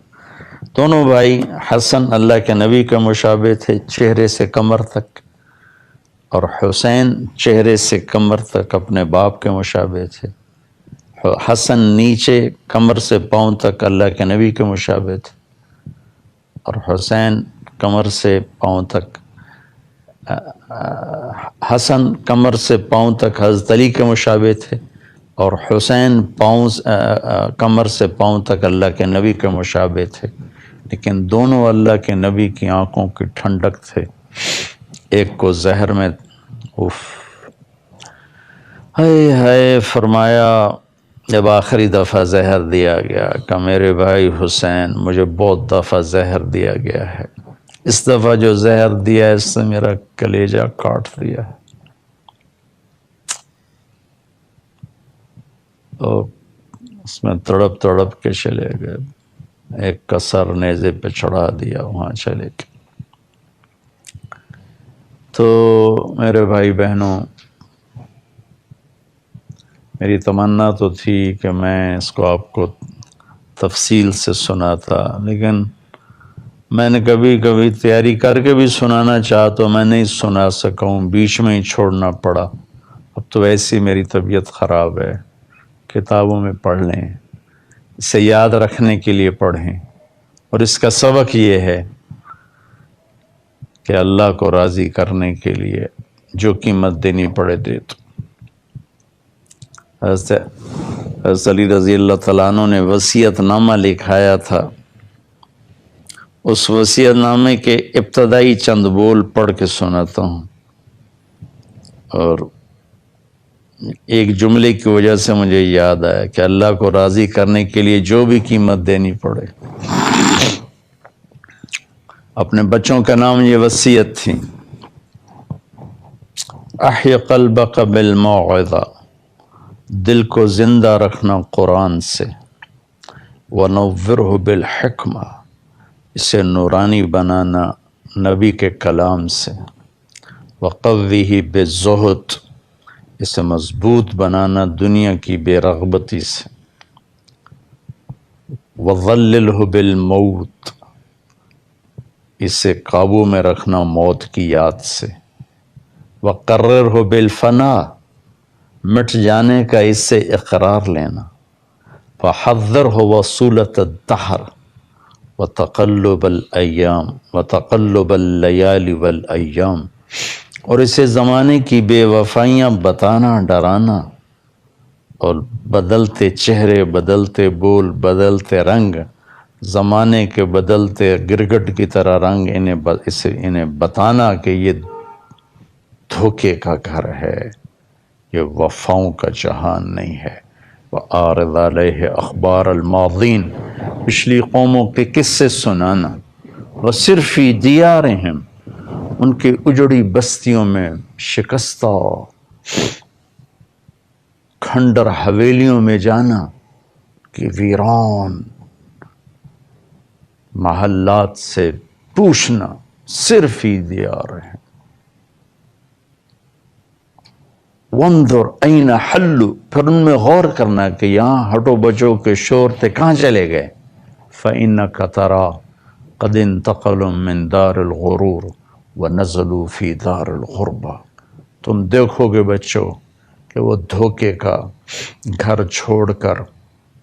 دونوں بھائی حسن اللہ کے نبی کے مشابہ تھے چہرے سے کمر تک، اور حسین چہرے سے کمر تک اپنے باپ کے مشابہ تھے۔ حسن نیچے کمر سے پاؤں تک اللہ کے نبی کے مشابہ تھے، اور حسین کمر سے پاؤں تک حسن کمر سے پاؤں تک حضرت علی کے مشابہ تھے، اور حسین کمر سے پاؤں تک اللہ کے نبی کے مشابہ تھے، لیکن دونوں اللہ کے نبی کی آنکھوں کی ٹھنڈک تھے۔ ایک کو زہر میں ہائے ہائے فرمایا، جب آخری دفعہ زہر دیا گیا کہ میرے بھائی حسین مجھے بہت دفعہ زہر دیا گیا ہے، اس دفعہ جو زہر دیا ہے اس سے میرا کلیجہ کاٹ دیا ہے۔ تو اس میں تڑپ تڑپ کے چلے گئے، ایک کا سر نیزے پہ چڑھا دیا، وہاں چلے گئے۔ تو میرے بھائی بہنوں، میری تمنا تو تھی کہ میں اس کو آپ کو تفصیل سے سناتا، لیکن میں نے کبھی کبھی تیاری کر کے بھی سنانا چاہا تو میں نہیں سنا سکا ہوں، بیچ میں ہی چھوڑنا پڑا۔ اب تو ایسی میری طبیعت خراب ہے، کتابوں میں پڑھ لیں، اسے یاد رکھنے کے لیے پڑھیں، اور اس کا سبق یہ ہے کہ اللہ کو راضی کرنے کے لیے جو قیمت دینی پڑے دے تو۔ حضرت علی رضی اللہ تعالیٰ عنہ نے وصیت نامہ لکھایا تھا، اس وصیت نامے کے ابتدائی چند بول پڑھ کے سناتا ہوں، اور ایک جملے کی وجہ سے مجھے یاد آیا کہ اللہ کو راضی کرنے کے لیے جو بھی قیمت دینی پڑے۔ اپنے بچوں کا نام یہ وصیت تھی، احی قلبک بالموعظہ، دل کو زندہ رکھنا قرآن سے، ونورہ بالحکمہ، اسے نورانی بنانا نبی کے کلام سے، وقویہ بالزہد، اسے مضبوط بنانا دنیا کی بے رغبتی سے، وظللہ بالموت، اسے قابو میں رکھنا موت کی یاد سے، وقررہ بالفنا، مٹ جانے کا اس سے اقرار لینا، فحذرہ وصولۃ الدہر وتقلب الایام وتقلب اللیال والایام، اور اسے زمانے کی بے وفائیاں بتانا، ڈرانا، اور بدلتے چہرے، بدلتے بول، بدلتے رنگ، زمانے کے بدلتے گرگٹ کی طرح رنگ، انہیں بتانا کہ یہ دھوکے کا گھر ہے، یہ وفاؤں کا جہان نہیں ہے، وَآرِضْ عَلَيْهِ اخبار الماضین، پچھلی قوموں کے قصے سنانا، وَصِرْ فِی دیارہم، ان کے اجڑی بستیوں میں، شکستہ کھنڈر حویلیوں میں جانا کہ ویران محلات سے پوچھنا، صرف ہی دیارہم وانظر این حلوا، پھر ان میں غور کرنا کہ یہاں ہٹو بچو کے شور تھے، کہاں چلے گئے؟ فإنک تری قد انتقلوا من دار الغرور ونزلوا فی دار الغربہ، تم دیکھو گے بچوں کہ وہ دھوکے کا گھر چھوڑ کر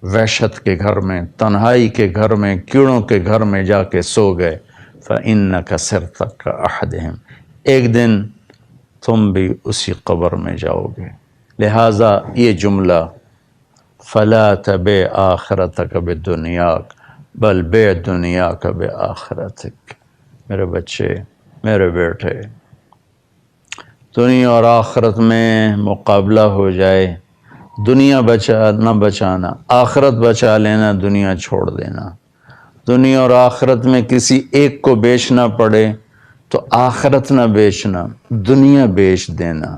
وحشت کے گھر میں، تنہائی کے گھر میں، کیڑوں کے گھر میں جا کے سو گئے۔ فإنک صرت کأحدہم، ایک دن تم بھی اسی قبر میں جاؤ گے۔ لہٰذا یہ جملہ فلا تبع آخرتک بدنیاک بل بع دنیاک بآخرتک، میرے بچے، میرے بیٹے، دنیا اور آخرت میں مقابلہ ہو جائے، دنیا نہ بچانا، آخرت بچا لینا، دنیا چھوڑ دینا۔ دنیا اور آخرت میں کسی ایک کو بیچنا پڑے تو آخرت نہ بیچنا، دنیا بیچ دینا،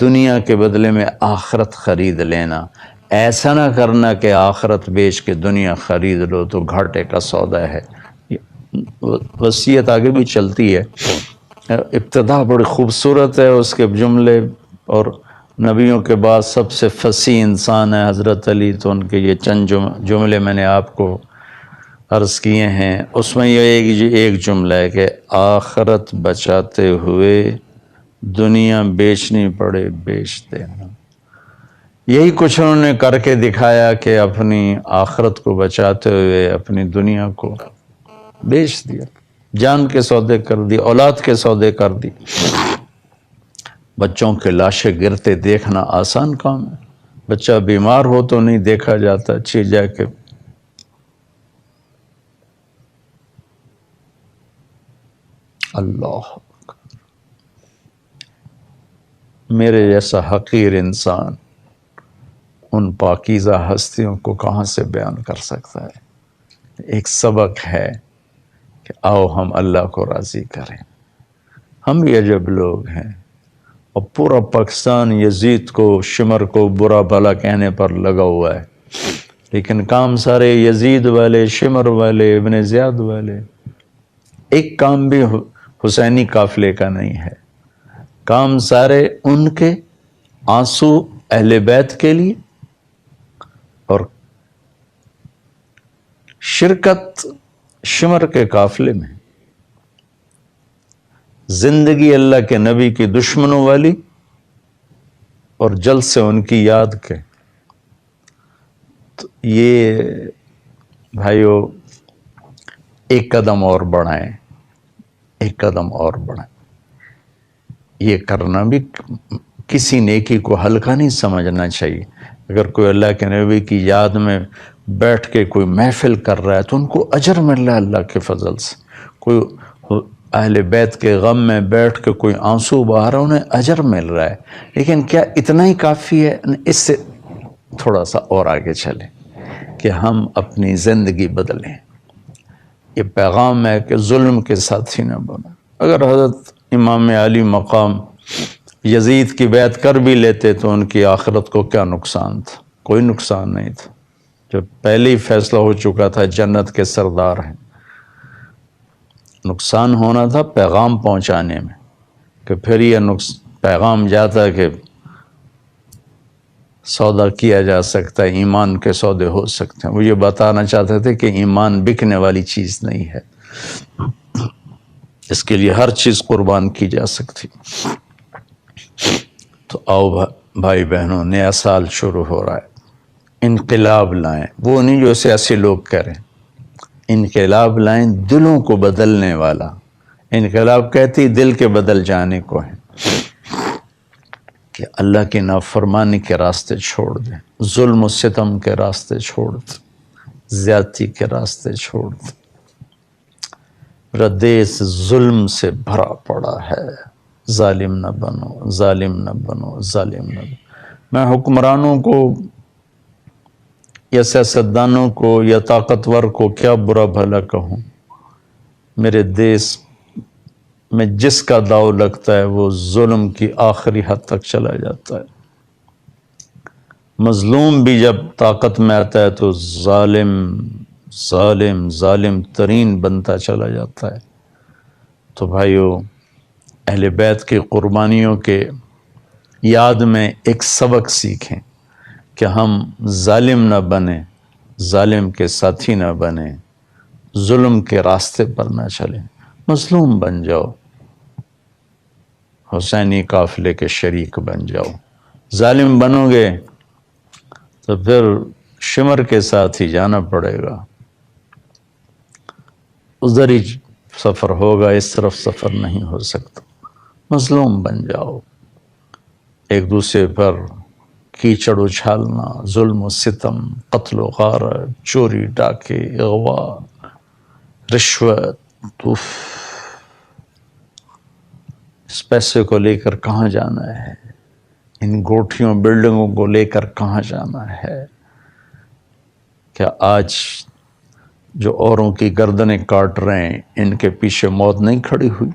دنیا کے بدلے میں آخرت خرید لینا۔ ایسا نہ کرنا کہ آخرت بیچ کے دنیا خرید لو تو گھاٹے کا سودا ہے۔ وصیت آگے بھی چلتی ہے، ابتدا بڑی خوبصورت ہے اس کے جملے، اور نبیوں کے بعد سب سے فصیح انسان ہے حضرت علی، تو ان کے یہ چند جملے میں نے آپ کو عرض کیے ہیں۔ اس میں یہ ایک جملہ ہے کہ آخرت بچاتے ہوئے دنیا بیچنی پڑے بیچ دینا۔ یہی کچھ انہوں نے کر کے دکھایا کہ اپنی آخرت کو بچاتے ہوئے اپنی دنیا کو بیچ دیا، جان کے سودے کر دی، اولاد کے سودے کر دی۔ بچوں کے لاشیں گرتے دیکھنا آسان کام ہے، بچہ بیمار ہو تو نہیں دیکھا جاتا، اچھی جا کے اللہ اکبر، میرے جیسا حقیر انسان ان پاکیزہ ہستیوں کو کہاں سے بیان کر سکتا ہے؟ ایک سبق ہے کہ آؤ ہم اللہ کو راضی کریں۔ ہم بھی عجب لوگ ہیں، اور پورا پاکستان یزید کو، شمر کو برا بھلا کہنے پر لگا ہوا ہے، لیکن کام سارے یزید والے، شمر والے، ابن زیاد والے، ایک کام بھی حسینی قافلے کا نہیں ہے۔ کام سارے ان کے آنسو اہل بیت کے لیے، اور شرکت شمر کے قافلے میں، زندگی اللہ کے نبی کی دشمنوں والی، اور جلد سے ان کی یاد کے۔ تو یہ بھائیو ایک قدم اور بڑھائیں، ایک قدم اور بڑھائیں۔ یہ کرنا بھی کسی نیکی کو ہلکا نہیں سمجھنا چاہیے۔ اگر کوئی اللہ کے نبی کی یاد میں بیٹھ کے کوئی محفل کر رہا ہے تو ان کو اجر مل رہا ہے اللہ کے فضل سے۔ کوئی اہل بیت کے غم میں بیٹھ کے کوئی آنسو بہا رہا ہے، انہیں اجر مل رہا ہے۔ لیکن کیا اتنا ہی کافی ہے؟ اس سے تھوڑا سا اور آگے چلیں کہ ہم اپنی زندگی بدلیں۔ یہ پیغام ہے کہ ظلم کے ساتھی نہ بنو۔ اگر حضرت امام علی مقام یزید کی بیعت کر بھی لیتے تو ان کی آخرت کو کیا نقصان تھا؟ کوئی نقصان نہیں تھا، جب پہلے ہی فیصلہ ہو چکا تھا جنت کے سردار ہیں۔ نقصان ہونا تھا پیغام پہنچانے میں، کہ پھر یہ پیغام جاتا کہ سودا کیا جا سکتا ہے، ایمان کے سودے ہو سکتے ہیں۔ وہ یہ بتانا چاہتے تھے کہ ایمان بکنے والی چیز نہیں ہے، اس کے لیے ہر چیز قربان کی جا سکتی۔ تو آؤ بھائی بہنوں، نیا سال شروع ہو رہا ہے، انقلاب لائیں۔ وہ نہیں جو سیاسی لوگ کریں، انقلاب لائیں دلوں کو بدلنے والا۔ انقلاب کہتی دل کے بدل جانے کو ہے، کہ اللہ کی نافرمانی کے راستے چھوڑ دیں، ظلم و ستم کے راستے چھوڑ دیں، زیادتی کے راستے چھوڑ دیں۔ میرا دیس ظلم سے بھرا پڑا ہے، ظالم نہ بنو، ظالم نہ بنو، ظالم نہ بنو۔ میں حکمرانوں کو یا سیاستدانوں کو یا طاقتور کو کیا برا بھلا کہوں، میرے دیس میں جس کا داؤ لگتا ہے وہ ظلم کی آخری حد تک چلا جاتا ہے۔ مظلوم بھی جب طاقت میں آتا ہے تو ظالم ترین بنتا چلا جاتا ہے۔ تو بھائیو، اہل بیت کی قربانیوں کے یاد میں ایک سبق سیکھیں کہ ہم ظالم نہ بنیں، ظالم کے ساتھی نہ بنیں، ظلم کے راستے پر نہ چلیں، مظلوم بن جاؤ، حسینی قافلے کے شریک بن جاؤ۔ ظالم بنو گے تو پھر شمر کے ساتھ ہی جانا پڑے گا، ادھر ہی سفر ہوگا، اس طرف سفر نہیں ہو سکتا۔ مظلوم بن جاؤ، ایک دوسرے پر کیچڑ اچھالنا، ظلم و ستم، قتل و غارت، چوری ڈاکے، اغوا، رشوت، اس پیسے کو لے کر کہاں جانا ہے، ان گوٹھیوں بلڈنگوں کو لے کر کہاں جانا ہے؟ کیا آج جو اوروں کی گردنیں کاٹ رہے ہیں ان کے پیچھے موت نہیں کھڑی ہوئی؟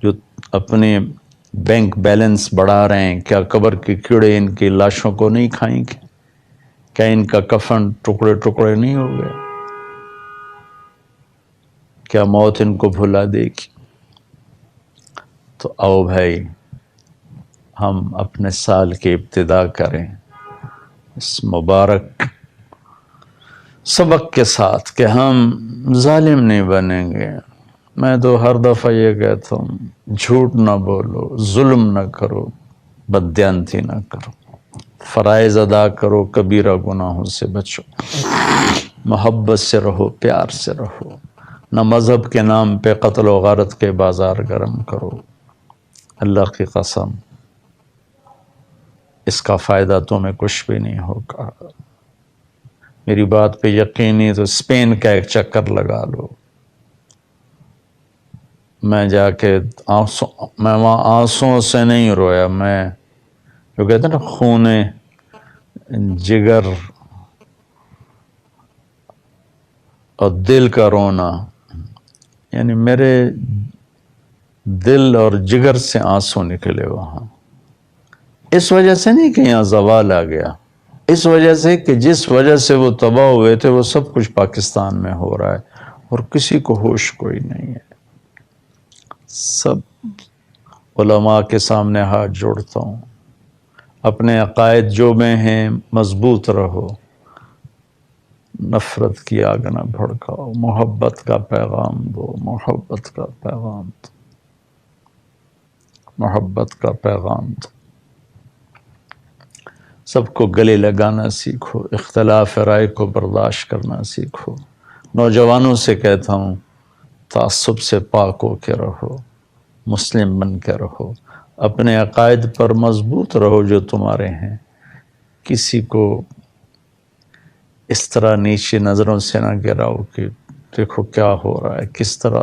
جو اپنے بینک بیلنس بڑھا رہے ہیں، کیا قبر کے کیڑے ان کی لاشوں کو نہیں کھائیں گے؟ کیا ان کا کفن ٹکڑے ٹکڑے نہیں ہو گئے؟ کیا موت ان کو بھلا دے گی؟ تو آؤ بھائی، ہم اپنے سال کی ابتدا کریں اس مبارک سبق کے ساتھ کہ ہم ظالم نہیں بنیں گے۔ میں تو ہر دفعہ یہ کہتا ہوں، جھوٹ نہ بولو، ظلم نہ کرو، بددیانتی نہ کرو، فرائض ادا کرو، کبیرہ گناہوں سے بچو، محبت سے رہو، پیار سے رہو، نہ مذہب کے نام پہ قتل و غارت کے بازار گرم کرو۔ اللہ کی قسم اس کا فائدہ تمہیں کچھ بھی نہیں ہوگا۔ میری بات پہ یقینی تو اسپین کا ایک چکر لگا لو۔ میں جا کے میں وہاں آنسوں سے نہیں رویا، میں جو کہتے ہیں نا خون جگر اور دل کا رونا، یعنی میرے دل اور جگر سے آنسو نکلے وہاں۔ اس وجہ سے نہیں کہ یہاں زوال آ گیا، اس وجہ سے کہ جس وجہ سے وہ تباہ ہوئے تھے وہ سب کچھ پاکستان میں ہو رہا ہے اور کسی کو ہوش کوئی نہیں ہے۔ سب علماء کے سامنے ہاتھ جوڑتا ہوں، اپنے عقائد جو میں ہیں مضبوط رہو، نفرت کی آگ نہ بھڑکاؤ، محبت کا پیغام دو، محبت کا پیغام دو، محبت کا پیغام دو۔ سب کو گلے لگانا سیکھو، اختلاف رائے کو برداشت کرنا سیکھو۔ نوجوانوں سے کہتا ہوں، تعصب سے پاک ہو کے رہو، مسلم بن کے رہو، اپنے عقائد پر مضبوط رہو جو تمہارے ہیں، کسی کو اس طرح نیچی نظروں سے نہ گراؤ کہ دیکھو کیا ہو رہا ہے، کس طرح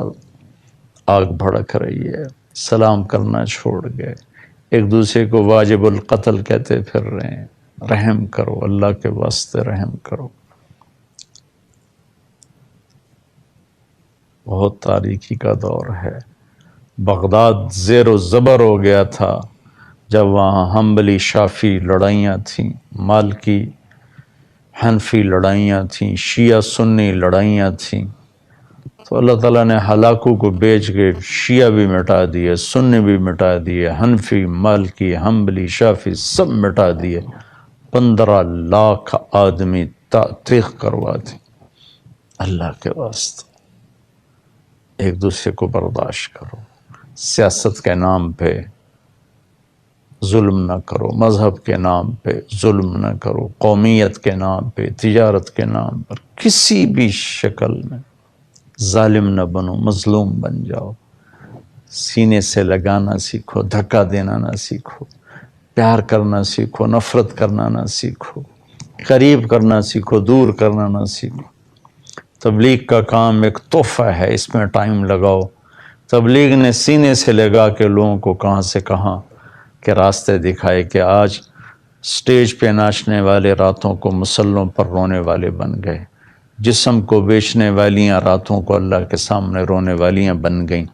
آگ بھڑک رہی ہے۔ سلام کرنا چھوڑ گئے، ایک دوسرے کو واجب القتل کہتے پھر رہے ہیں۔ رحم کرو، اللہ کے واسطے رحم کرو۔ بہت تاریکی کا دور ہے۔ بغداد زیر و زبر ہو گیا تھا جب وہاں حنبلی شافعی لڑائیاں تھیں، مالکی حنفی لڑائیاں تھیں، شیعہ سنی لڑائیاں تھیں، تو اللہ تعالیٰ نے ہلاکو کو بیچ کے شیعہ بھی مٹا دیے، سنی بھی مٹا دیے، حنفی، مالکی، حنبلی، شافعی سب مٹا دیے۔ 15 لاکھ آدمی تیغ کروا دی۔ اللہ کے واسطے ایک دوسرے کو برداشت کرو، سیاست کے نام پہ ظلم نہ کرو، مذہب کے نام پہ ظلم نہ کرو، قومیت کے نام پہ، تجارت کے نام پر کسی بھی شکل میں ظالم نہ بنو، مظلوم بن جاؤ۔ سینے سے لگانا سیکھو، دھکا دینا نہ سیکھو، پیار کرنا سیکھو، نفرت کرنا نہ سیکھو، قریب کرنا سیکھو، دور کرنا نہ سیکھو۔ تبلیغ کا کام ایک تحفہ ہے، اس میں ٹائم لگاؤ۔ تبلیغ نے سینے سے لگا کے لوگوں کو کہاں سے کہاں کے راستے دکھائے کہ آج اسٹیج پہ ناچنے والے راتوں کو مسلوں پر رونے والے بن گئے، جسم کو بیچنے والیاں راتوں کو اللہ کے سامنے رونے والیاں بن گئیں،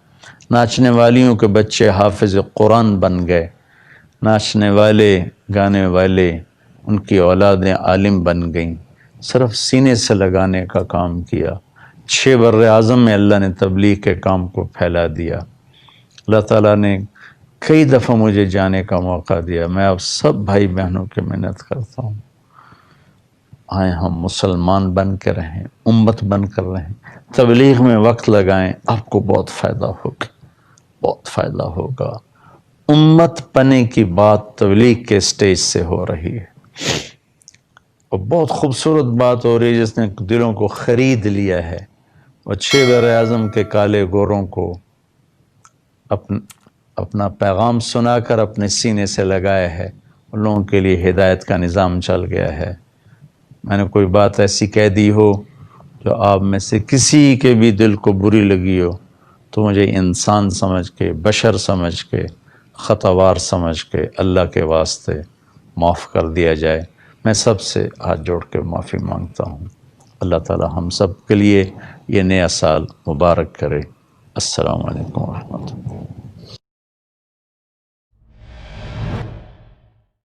ناچنے والیوں کے بچے حافظ قرآن بن گئے، ناچنے والے گانے والے ان کی اولادیں عالم بن گئیں، صرف سینے سے لگانے کا کام کیا۔ 6 بر اعظم میں اللہ نے تبلیغ کے کام کو پھیلا دیا۔ اللہ تعالیٰ نے کئی دفعہ مجھے جانے کا موقع دیا، میں اب سب بھائی بہنوں کی محنت کرتا ہوں، آئیں ہم مسلمان بن کے رہیں، امت بن کر رہیں، تبلیغ میں وقت لگائیں، آپ کو بہت فائدہ ہوگا، بہت فائدہ ہوگا۔ امت پنے کی بات تبلیغ کے سٹیج سے ہو رہی ہے، اور بہت خوبصورت بات ہو رہی ہے جس نے دلوں کو خرید لیا ہے، اور 6 بر اعظم کے کالے گوروں کو اپنا پیغام سنا کر اپنے سینے سے لگایا ہے، ان لوگوں کے لیے ہدایت کا نظام چل گیا ہے۔ میں نے کوئی بات ایسی کہہ دی ہو جو آپ میں سے کسی کے بھی دل کو بری لگی ہو تو مجھے انسان سمجھ کے، بشر سمجھ کے، خطاوار سمجھ کے اللہ کے واسطے معاف کر دیا جائے۔ میں سب سے ہاتھ جوڑ کے معافی مانگتا ہوں۔ اللہ تعالی ہم سب کے لیے یہ نیا سال مبارک کرے۔ السلام علیکم ورحمۃ اللہ۔